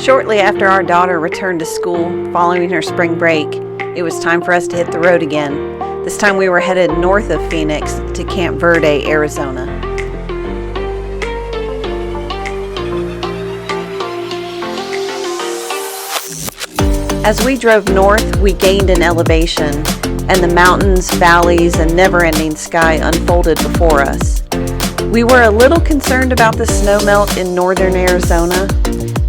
Shortly after our daughter returned to school following her spring break, it was time for us to hit the road again. This time we were headed north of Phoenix to Camp Verde, Arizona. As we drove north, we gained in elevation, and the mountains, valleys, and never-ending sky unfolded before us. We were a little concerned about the snowmelt in northern Arizona.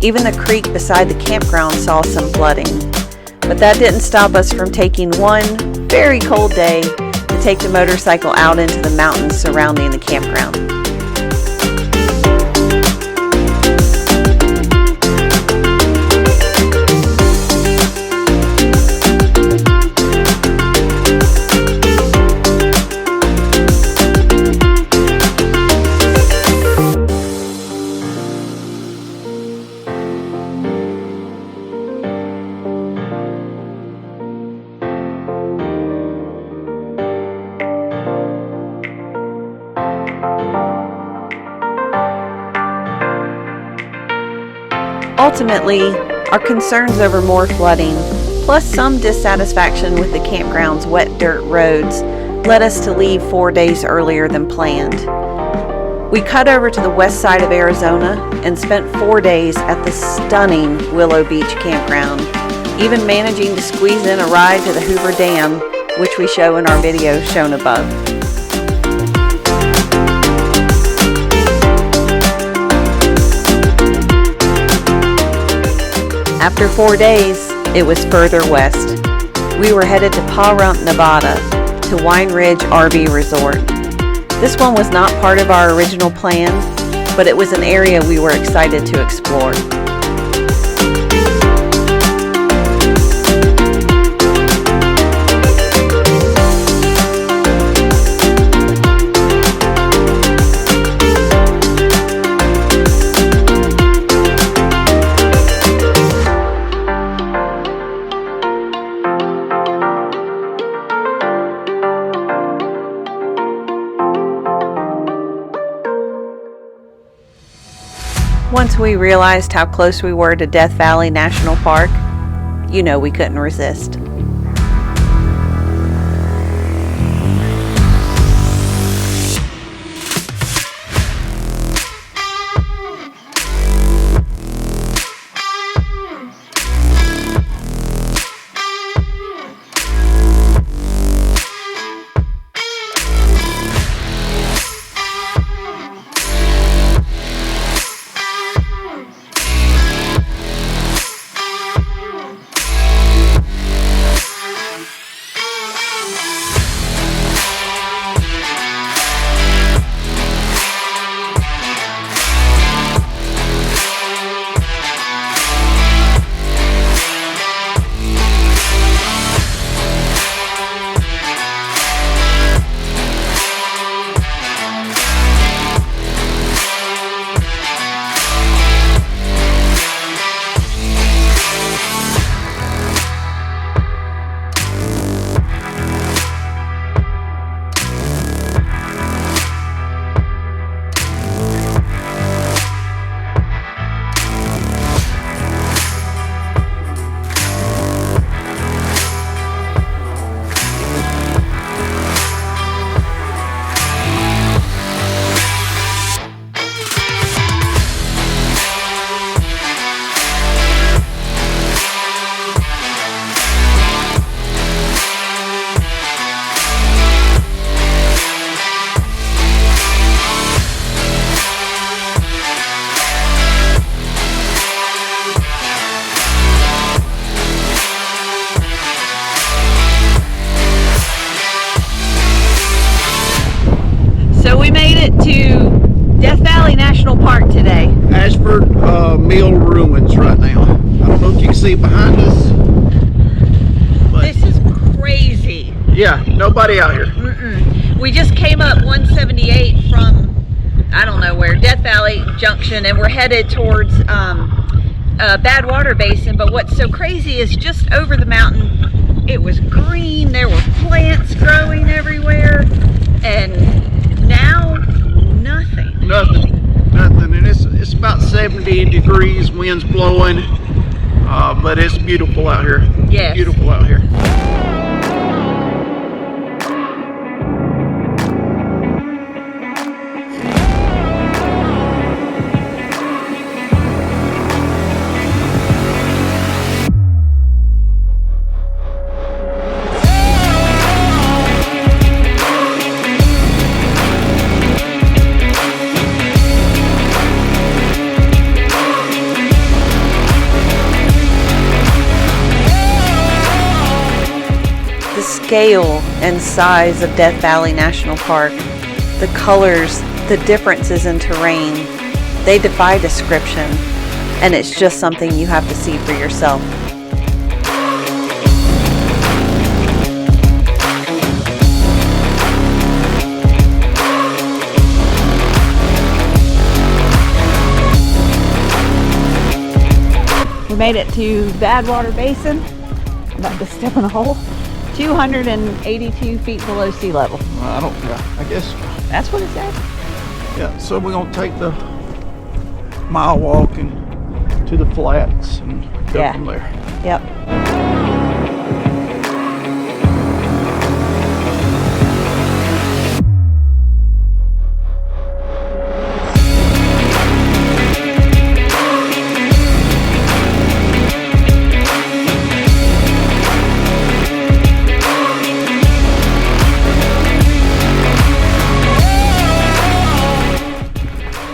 Even the creek beside the campground saw some flooding. But that didn't stop us from taking one very cold day to take the motorcycle out into the mountains surrounding the campground. Ultimately, our concerns over more flooding, plus some dissatisfaction with the campground's wet dirt roads, led us to leave 4 days earlier than planned. We cut over to the west side of Arizona and spent 4 days at the stunning Willow Beach Campground, even managing to squeeze in a ride to the Hoover Dam, which we show in our video shown above. After 4 days, it was further west. We were headed to Pahrump, Nevada, to Wine Ridge RV Resort. This one was not part of our original plan, but it was an area we were excited to explore. Once we realized how close we were to Death Valley National Park, you know we couldn't resist. To Death Valley National Park today. Ashford Mill ruins right now. I don't know if you can see behind us. But this is crazy. Yeah, nobody out here. We just came up 178 from, I don't know where, Death Valley Junction, and we're headed towards Bad Water Basin. But what's so crazy is just over the mountain, it was green. There were plants growing everywhere, and now nothing. Nothing. And It's about 70 degrees, wind's blowing, but it's beautiful out here. Yes. Beautiful out here. The scale and size of Death Valley National Park, the colors, the differences in terrain, they defy description, and it's just something you have to see for yourself. We made it to Badwater Basin. I'm about to step in a hole. 282 feet below sea level. I guess. That's what it says. Yeah, so we're gonna take the mile walking to the flats and go from there. Yep.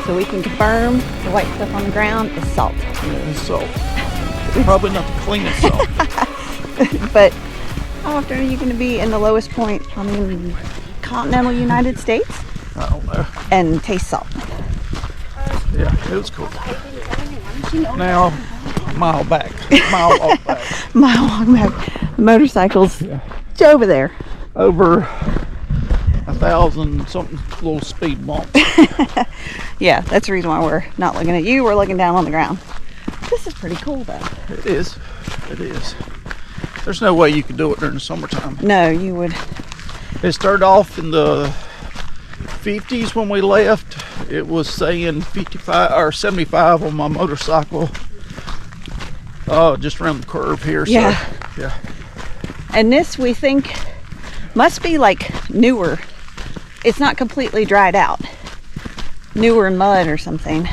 So we can confirm the white stuff on the ground is salt. Yeah, it's salt. Probably not the cleanest salt. But how often are you going to be in the lowest point on the continental United States I don't know. and taste salt? Yeah, it was cool. Now, mile back. Mile walk back. Mile long back. The motorcycles over there. Over 1,000 something little speed bumps. Yeah, that's the reason why we're not looking at you. We're looking down on the ground. This is pretty cool, though. It is. It is. There's no way you could do it during the summertime. No, you would. It started off in the 50s when we left. It was saying 55 or 75 on my motorcycle. Just around the curve here. Yeah. So, yeah. And this, we think, must be like newer. It's not completely dried out. Newer mud or something.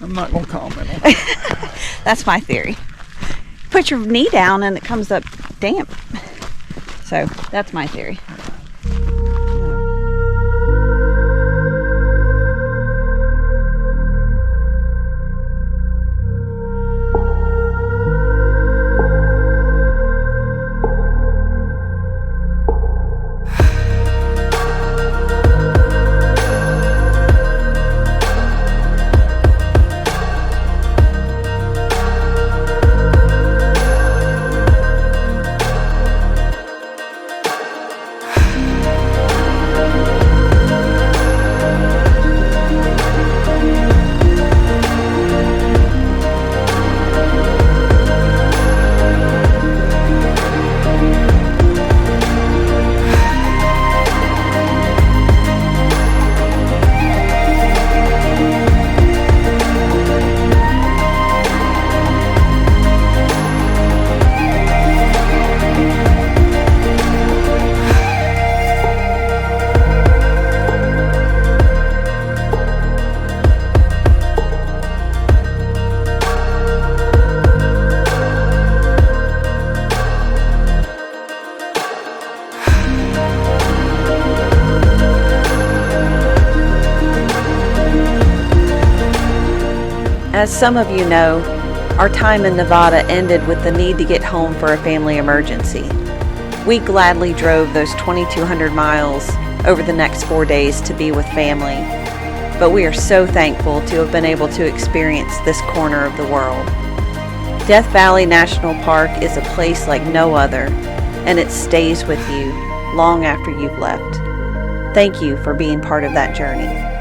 I'm not going to comment on it. That's my theory. Put your knee down and it comes up damp. So that's my theory. As some of you know, our time in Nevada ended with the need to get home for a family emergency. We gladly drove those 2,200 miles over the next 4 days to be with family, but we are so thankful to have been able to experience this corner of the world. Death Valley National Park is a place like no other, and it stays with you long after you've left. Thank you for being part of that journey.